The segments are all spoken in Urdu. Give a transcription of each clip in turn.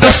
10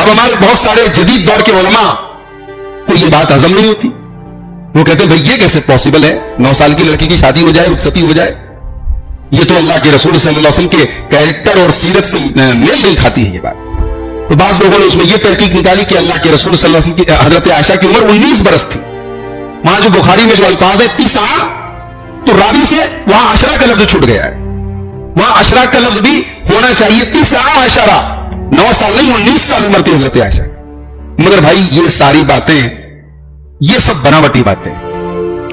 اب ہمارے بہت سارے جدید دور کے علماء کو یہ بات ہضم نہیں ہوتی. وہ کہتے بھئی یہ کیسے پاسبل ہے 9 سال کی لڑکی کی شادی ہو جائے, رخصتی ہو جائے؟ یہ تو اللہ کے رسول صلی اللہ علیہ وسلم کے کیریکٹر اور سیرت سے میل نہیں کھاتی ہے یہ بات. تو بعض لوگوں نے اس میں یہ تحقیق نکالی کہ اللہ کے رسول صلی اللہ علیہ وسلم کی حضرت عائشہ کی عمر 19 برس تھی. وہاں جو بخاری میں جو الفاظ ہے 9 تو راوی سے وہاں عشرہ کا لفظ چھوٹ گیا ہے. وہاں عشرہ کا لفظ بھی ہونا چاہیے 9 عشرہ, 9 سال نہیں 19 سال عمر تھی حضرت عائشہ. مگر بھائی یہ ساری باتیں یہ سب بناوٹی باتیں.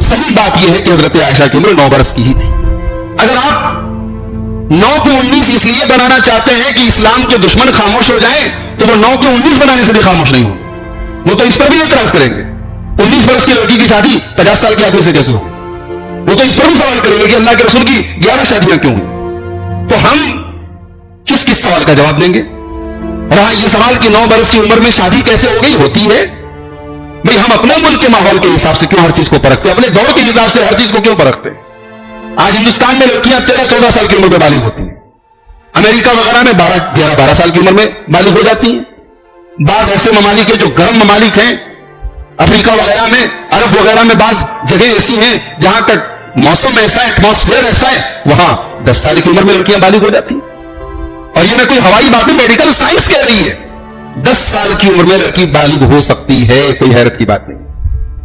صحیح بات یہ ہے کہ حضرت عائشہ کی عمر 9 برس کی ہی تھی. اگر آپ 9 کو 19 اس لیے بنانا چاہتے ہیں کہ اسلام کے دشمن خاموش ہو جائیں تو وہ 9 کو 19 بنانے سے بھی خاموش نہیں ہوں. وہ تو اس پر بھی اعتراض کریں گے. 19 برس کی لڑکی کی شادی 50 سال کے آدمی سے کیسے ہوگی؟ وہ تو اس پر بھی سوال کریں گے کہ اللہ کے رسول کی 11 شادیاں کیوں ہوئی؟ تو ہم کس سوال کا جواب دیں گے؟ اور ہاں یہ سوال کہ 9 برس کی عمر میں شادی کیسے ہو گئی ہوتی ہے. بھئی ہم اپنے ملک کے ماحول کے حساب سے کیوں ہر چیز کو پرکھتے, اپنے دور کے حساب سے ہر چیز کو کیوں پرکھتے؟ آج ہندوستان میں لڑکیاں 13-14 سال کی عمر میں بالغ ہوتی ہیں. امریکہ وغیرہ میں 11-12 سال کی عمر میں بالغ ہو جاتی ہیں. بعض ایسے ممالک ہیں جو گرم ممالک ہیں, افریقہ وغیرہ میں, عرب وغیرہ میں بعض جگہ ایسی ہیں جہاں تک موسم ایسا ہے, ایٹماسفیئر ایسا ہے, وہاں 10 سال کی عمر میں لڑکیاں بالغ ہو جاتی ہیں. اور یہ میں کوئی ہوائی بات نہیں, میڈیکل سائنس کہہ رہی ہے 10 سال کی عمر میں لڑکی بالغ ہو سکتی ہے. کوئی حیرت کی بات نہیں.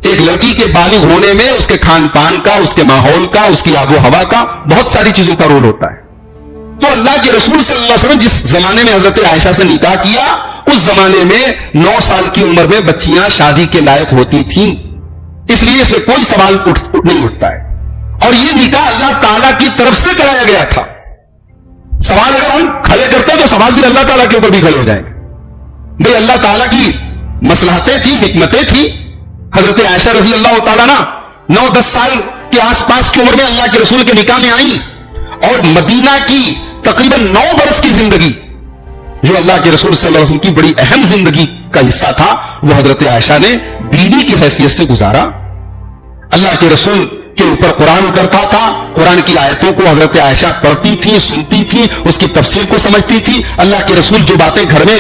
ایک لڑکی کے بالغ ہونے میں اس کے کھان پان کا, اس کے ماحول کا, اس کی آب و ہوا کا, بہت ساری چیزوں کا رول ہوتا ہے. تو اللہ کے رسول صلی اللہ علیہ وسلم جس زمانے میں حضرت عائشہ سے نکاح کیا اس زمانے میں 9 سال کی عمر میں بچیاں شادی کے لائق ہوتی تھیں. اس لیے اس میں کوئی سوال نہیں اٹھتا ہے. اور یہ نکاح اللہ تعالیٰ کی طرف سے کرایا گیا تھا. سوال اگر ہم کھڑے کرتے تو سوال بھی اللہ تعالیٰ کے اوپر بھی کھڑے ہو جائیں گے. بھئی اللہ تعالیٰ کی مصلحتیں تھیں, حکمتیں تھیں. حضرت عائشہ رضی اللہ تعالیٰ 9-10 سال کے آس پاس کی عمر میں اللہ کے رسول کے نکاح میں آئیں, اور مدینہ کی تقریباً 9 برس کی زندگی جو اللہ کے رسول صلی اللہ علیہ وسلم کی بڑی اہم زندگی کا حصہ تھا وہ حضرت عائشہ نے بیوی کی حیثیت سے گزارا. اللہ کے رسول کے اوپر قرآن اترتا تھا, قرآن کی آیتوں کو حضرت عائشہ پڑھتی تھی, سنتی تھی, اس کی تفسیر کو سمجھتی تھی. اللہ کے رسول جو باتیں گھر میں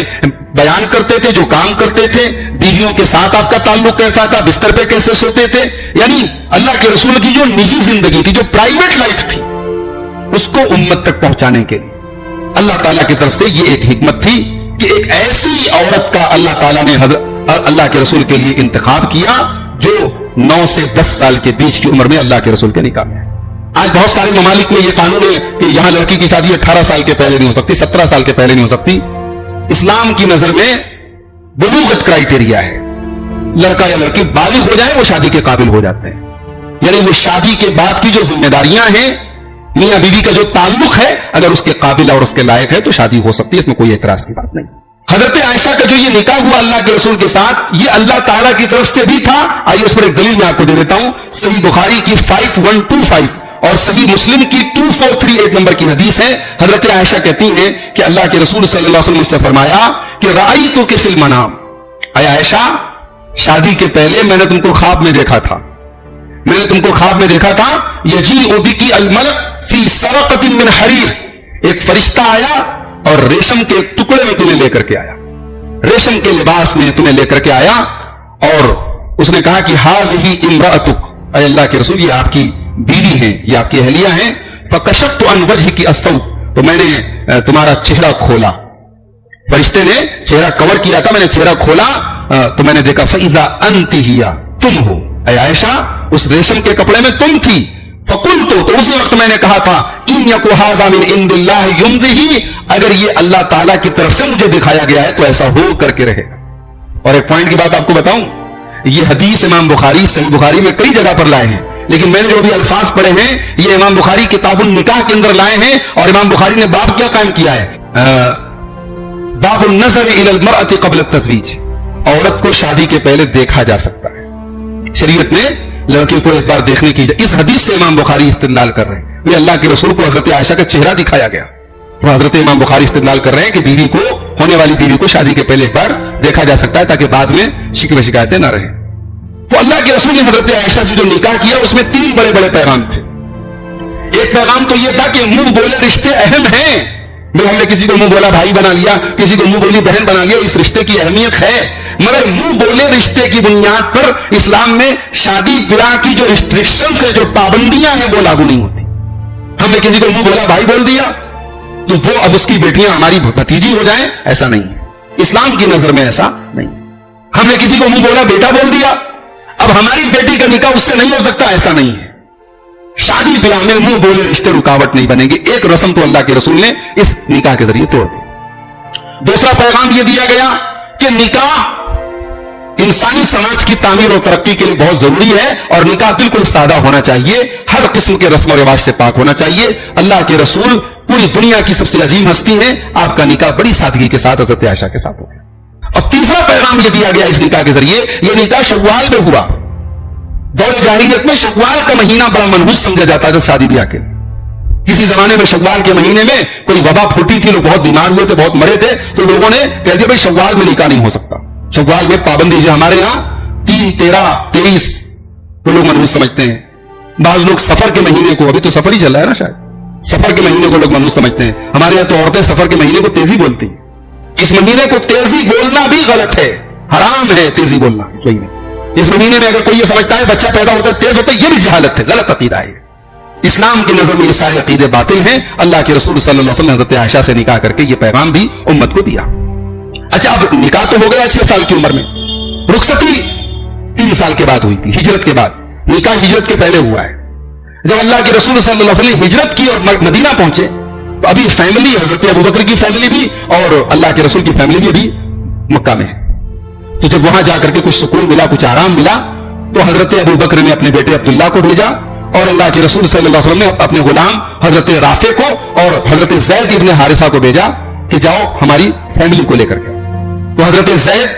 بیان کرتے تھے, جو کام کرتے تھے, بیویوں کے ساتھ آپ کا تعلق کیسا تھا, بستر پہ کیسے سوتے تھے, یعنی اللہ کے رسول کی جو نجی زندگی تھی, جو پرائیویٹ لائف تھی, اس کو امت تک پہنچانے کے لیے اللہ تعالیٰ کی طرف سے یہ ایک حکمت تھی کہ ایک ایسی عورت کا اللہ تعالیٰ نے اللہ کے رسول کے لیے انتخاب کیا جو 9 سے 10 سال کے بیچ کی عمر میں اللہ کے رسول کے نکاح میں ہے. آج بہت سارے ممالک میں یہ قانون ہے کہ یہاں لڑکی کی شادی 18 سال کے پہلے نہیں ہو سکتی, 17 سال کے پہلے نہیں ہو سکتی. اسلام کی نظر میں بلوغت کرائیٹیریا ہے, لڑکا یا لڑکی بالغ ہو جائے وہ شادی کے قابل ہو جاتے ہیں. یعنی وہ شادی کے بعد کی جو ذمہ داریاں ہیں, میاں بیوی کا جو تعلق ہے, اگر اس کے قابل اور اس کے لائق ہے تو شادی ہو سکتی ہے, اس میں کوئی اعتراض کی بات نہیں. حضرت عائشہ کا جو یہ نکاح ہوا اللہ کے رسول کے ساتھ, یہ اللہ تعالیٰ کی طرف سے بھی تھا. آئیے اس پر ایک دلیل میں آپ کو دے دیتا ہوں. صحیح بخاری کی 5125 اور صحیح مسلم کی 2438 نمبر کی حدیث ہے. حضرت عائشہ کہتی ہیں کہ اللہ کے رسول صلی اللہ علیہ وسلم سے فرمایا کہ رأیتک فی المنام, اے عائشہ شادی کے پہلے میں نے تم کو خواب میں دیکھا تھا, میں نے تم کو خواب میں دیکھا تھا. یجیء بک الملک فی سرقۃ من حریر, ایک فرشتہ آیا اور ریشم کے ایک ٹکڑے میں تمہیں لے کر کے آیا, ریشم کے لباس میں تمہیں لے کر کے آیا, اور اس نے کہا کہ ہذہ امرأتک, اے اللہ کے رسول یہ آپ کی بیوی ہیں, یہ آپ کی اہلیہ ہیں. فکشفت عن وجہک السوء, تو میں نے تمہارا چہرہ کھولا. فرشتے نے چہرہ کور کیا تھا, میں نے چہرہ کھولا تو میں نے دیکھا فاذا انت ہی, تم ہو اے عائشہ, اس ریشم کے کپڑے میں تم تھی. فقلت, تو اسی وقت میں نے کہا تھا ان یک ھذا من عند اللہ یمضی, اگر یہ اللہ تعالیٰ کی طرف سے مجھے دکھایا گیا ہے تو ایسا ہو کر کے رہے گا. اور ایک پوائنٹ کی بات آپ کو بتاؤں, یہ حدیث امام بخاری صحیح بخاری میں کئی جگہ پر لائے ہیں, لیکن میں نے جو بھی الفاظ پڑھے ہیں یہ امام بخاری کتاب النکاح کے اندر لائے ہیں. اور امام بخاری نے باب کیا قائم کیا ہے, باب النظر الی المرأة قبل التزویج, عورت کو شادی کے پہلے دیکھا جا سکتا ہے. شریعت نے لڑکی کو ایک بار دیکھنے کی, اس حدیث سے امام بخاری استدلال کر رہے ہیں. یہ اللہ کے رسول کو حضرت عائشہ کا چہرہ دکھایا گیا, تو حضرت امام بخاری استدلال کر رہے ہیں کہ بیوی کو, ہونے والی بیوی کو شادی کے پہلے ایک بار دیکھا جا سکتا ہے تاکہ بعد میں شکوے شکایتیں نہ رہیں. تو اللہ کے رسول نے حضرت عائشہ سے جو نکاح کیا اس میں 3 بڑے بڑے پیغام تھے. ایک پیغام تو یہ تھا کہ منہ بولے رشتے اہم ہیں, بھائی ہم نے کسی کو منہ بولا بھائی بنا لیا, کسی کو منہ بولی بہن بنا لیا, اس رشتے کی اہمیت ہے, مگر منہ بولے رشتے کی بنیاد پر اسلام میں شادی بیاہ کی جو ریسٹرکشنز ہیں, جو پابندیاں ہیں, وہ لاگو نہیں ہوتی. ہم نے کسی کو منہ بولا بھائی بول دیا تو وہ اب اس کی بیٹیاں ہماری بھتیجی ہو جائیں, ایسا نہیں ہے. اسلام کی نظر میں ایسا نہیں. ہم نے کسی کو منہ بولا بیٹا بول دیا, اب ہماری بیٹی کا نکاح اس سے نہیں ہو سکتا, ایسا نہیں ہے. شادی بیاہ میں منہ بولے رشتے رکاوٹ نہیں بنے گی. ایک رسم تو اللہ کے رسول نے اس نکاح کے ذریعے توڑ دی. دوسرا پیغام یہ دیا گیا کہ نکاح انسانی سماج کی تعمیر اور ترقی کے لیے بہت ضروری ہے, اور نکاح بالکل سادہ ہونا چاہیے, ہر قسم کے رسم و رواج سے پاک ہونا چاہیے. اللہ کے رسول پوری دنیا کی سب سے عظیم ہستی ہیں, آپ کا نکاح بڑی سادگی کے ساتھ حضرت عائشہ کے ساتھ ہو گیا. اور تیسرا پیغام یہ دیا گیا اس نکاح کے ذریعے, یہ نکاح شوال میں ہوا. دور جاہلیت میں شوال کا مہینہ بڑا منحوس سمجھا جاتا تھا شادی بیاہ کے. کسی زمانے میں شوال کے مہینے میں کوئی وبا پھوٹی تھی, لوگ بہت بیمار ہوئے تھے, بہت مرے تھے, تو لوگوں نے کہہ دیا بھائی شوال میں نکاح نہیں ہو سکتا. شوال میں پابندی ہے. ہمارے یہاں 3, 13, 23 تو لوگ منحوس سمجھتے ہیں. بعض لوگ سفر کے مہینے کو, ابھی تو سفر ہی چل رہا ہے نا شاید, سفر کے مہینے کو لوگ منحوس سمجھتے ہیں. ہمارے یہاں تو عورتیں سفر کے مہینے کو تیزی بولتی ہیں. اس مہینے کو تیزی بولنا بھی غلط ہے, حرام ہے تیزی بولنا. اس مہینے میں اگر کوئی یہ سمجھتا ہے بچہ پیدا ہوتا ہے تیز ہوتا ہے, یہ بھی جہالت ہے, غلط عقیدہ ہے. اسلام کی نظر میں یہ سارے عقیدے باطل ہیں. اللہ کے رسول صلی اللہ علیہ وسلم نے حضرت عائشہ سے نکاح کر کے یہ پیغام بھی امت کو دیا. اچھا, اب نکاح تو ہو گیا 6 سال کی عمر میں, رخصتی 3 سال کے بعد ہوئی تھی, ہجرت کے بعد. نکاح ہجرت کے پہلے ہوا ہے. جب اللہ کے رسول صلی اللہ علیہ وسلم ہجرت کی اور مدینہ پہنچے تو ابھی فیملی, حضرت ابوبکر کی فیملی بھی اور اللہ کے رسول کی فیملی بھی ابھی مکہ میں ہے. تو جب وہاں جا کر کے کچھ سکون ملا, کچھ آرام ملا, تو حضرت ابوبکر نے اپنے بیٹے عبداللہ کو بھیجا, اور اللہ کے رسول صلی اللہ علیہ وسلم نے اپنے غلام حضرت رافع کو اور حضرت زید ابن حارثہ کو بھیجا کہ جاؤ ہماری فیملی کو لے کر کے. تو حضرت زید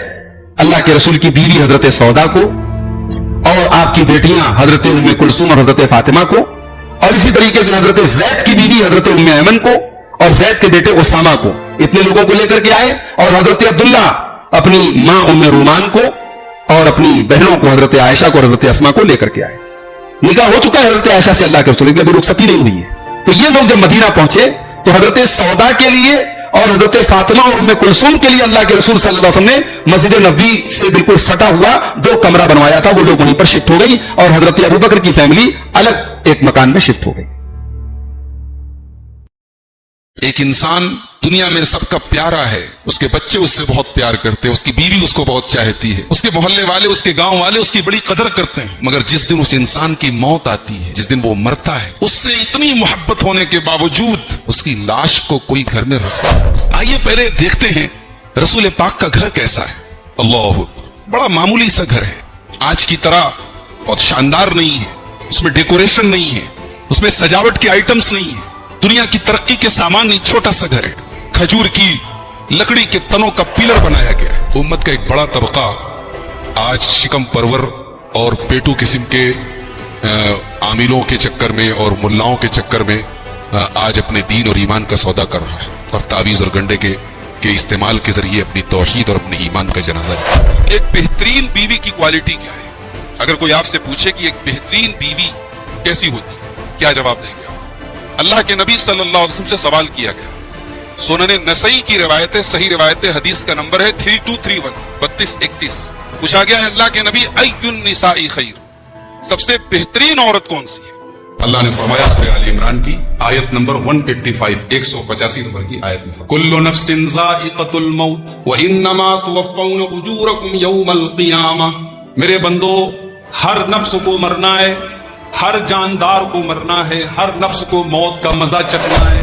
اللہ کے رسول کی بیوی حضرت سودا کو, اور آپ کی بیٹیاں حضرت ام کلثوم اور حضرت فاطمہ کو, اور اسی طریقے سے حضرت زید کی بیوی حضرت ام ایمن کو, اور زید کے بیٹے اسامہ کو, اتنے لوگوں کو لے کر کے آئے. اور حضرت عبداللہ اپنی ماں ام رومان کو اور اپنی بہنوں کو حضرت عائشہ کو اور حضرت اسما کو لے کر کے آئے. نکاح ہو چکا ہے حضرت عائشہ سے اللہ کے رسول کی, ابھی رخصتی نہیں ہوئی ہے. تو یہ لوگ جب مدینہ پہنچے تو حضرت سودا کے لیے اور حضرت فاطمہ اور ام کلثوم کے لیے اللہ کے رسول صلی اللہ علیہ وسلم نے مسجد نبوی سے بالکل سٹا ہوا 2 کمرہ بنوایا تھا. وہ لوگ وہیں پر شفٹ ہو گئی, اور حضرت ابوبکر کی فیملی الگ ایک مکان میں شفٹ ہو گئی. ایک انسان دنیا میں سب کا پیارا ہے, اس کے بچے اس سے بہت پیار کرتے ہیں, اس کی بیوی اس کو بہت چاہتی ہے, اس کے محلے والے, اس کے گاؤں والے اس کی بڑی قدر کرتے ہیں. مگر جس دن اس انسان کی موت آتی ہے, جس دن وہ مرتا ہے, اس سے اتنی محبت ہونے کے باوجود اس کی لاش کو کوئی گھر میں رکھتا ہے. آئیے پہلے دیکھتے ہیں رسول پاک کا گھر کیسا ہے. اللہ بڑا معمولی سا گھر ہے, آج کی طرح بہت شاندار نہیں ہے, اس میں ڈیکوریشن نہیں ہے, اس میں سجاوٹ کے آئٹمس نہیں ہے, دنیا کی ترقی کے سامان نہیں, چھوٹا سا گھر ہے. کھجور کی لکڑی کے تنوں کا پلر بنایا گیا ہے. امت کا ایک بڑا طبقہ آج شکم پرور اور پیٹو قسم کے عاملوں کے چکر میں اور ملاؤں کے چکر میں آج اپنے دین اور ایمان کا سودا کر رہا ہے, اور تعویذ اور گنڈے کے استعمال کے ذریعے اپنی توحید اور اپنے ایمان کا جنازہ لیا. ایک بہترین بیوی کی کوالٹی کیا ہے؟ اگر کوئی آپ سے پوچھے کہ ایک بہترین بیوی کیسی ہوتی ہے, کیا جواب دیں گے؟ اللہ کے نبی صلی اللہ علیہ وسلم سے سوال کیا گیا. سنن نسائی کی روایت ہے, صحیح روایت ہے, حدیث کا نمبر ہے 3231 3231. پوچھا گیا ہے اللہ کے نبی ای النساء خیر, سب سے بہترین عورت کون سی ہے؟ اللہ نے فرمایا سورہ آل عمران کی آیت نمبر 185 185 نمبر کی آیت میں, کل نفس ذائقۃ الموت وانما توفون اجورکم یوم القیامہ. میرے بندو, ہر نفس کو مرنا ہے, ہر جاندار کو مرنا ہے, ہر نفس کو موت کا مزہ چکھنا ہے.